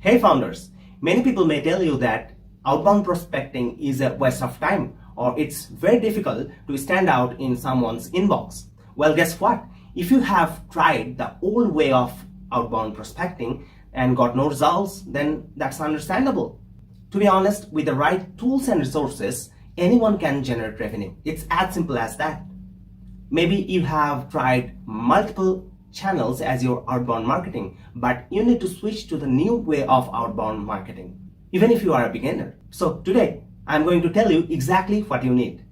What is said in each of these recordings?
Hey founders, many people may tell you that outbound prospecting is a waste of time or it's very difficult to stand out in someone's inbox. Well, guess what? If you have tried the old way of outbound prospecting and got no results, then that's understandable. To be honest, with the right tools and resources, anyone can generate revenue. It's as simple as that. Maybe you have tried multiple channels as your outbound marketing, but you need to switch to the new way of outbound marketing, even if you are a beginner. So today, I'm going to tell you exactly what you need.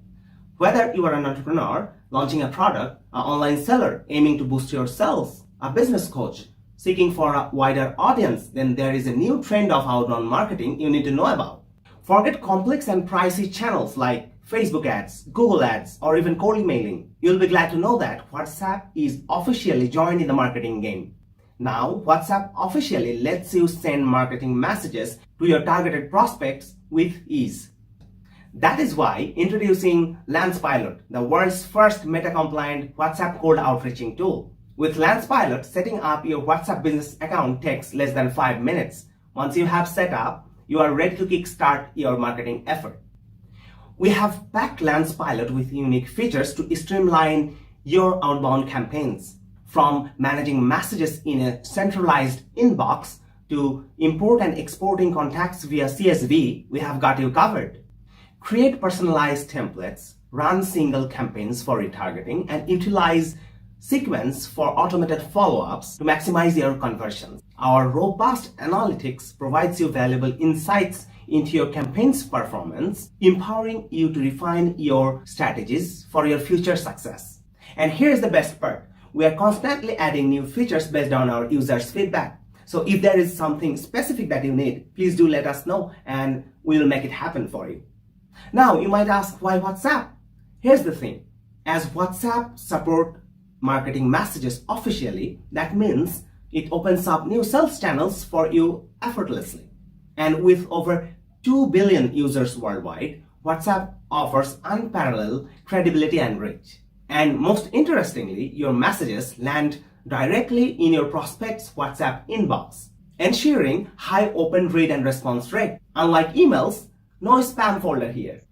Whether you are an entrepreneur, launching a product, an online seller, aiming to boost your sales, a business coach, seeking for a wider audience, then there is a new trend of outbound marketing you need to know about. Forget complex and pricey channels like Facebook ads, Google ads, or even cold emailing. You'll be glad to know that WhatsApp is officially joined in the marketing game. Now, WhatsApp officially lets you send marketing messages to your targeted prospects with ease. That is why introducing Lancepilot, the world's first meta-compliant WhatsApp cold outreaching tool. With Lancepilot, setting up your WhatsApp business account takes less than 5 minutes. Once you have set up, you are ready to kickstart your marketing effort. We have packed Lancepilot with unique features to streamline your outbound campaigns. From managing messages in a centralized inbox to import and exporting contacts via CSV, we have got you covered. Create personalized templates, run single campaigns for retargeting, and utilize Sequence for automated follow-ups to maximize your conversions. Our robust analytics provides you valuable insights into your campaign's performance, empowering you to refine your strategies for your future success. And here's the best part. We are constantly adding new features based on our users' feedback. So if there is something specific that you need, please do let us know and we will make it happen for you. Now, you might ask, why WhatsApp? Here's the thing. As WhatsApp support marketing messages officially, that means it opens up new sales channels for you effortlessly. And with over 2 billion users worldwide, WhatsApp offers unparalleled credibility and reach. And most interestingly, your messages land directly in your prospect's WhatsApp inbox, ensuring high open read and response rate. Unlike emails, no spam folder here.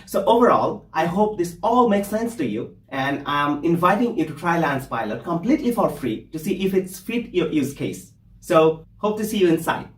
So overall, I hope this all makes sense to you, and I'm inviting you to try Lancepilot completely for free to see if it's fit your use case. So hope to see you inside.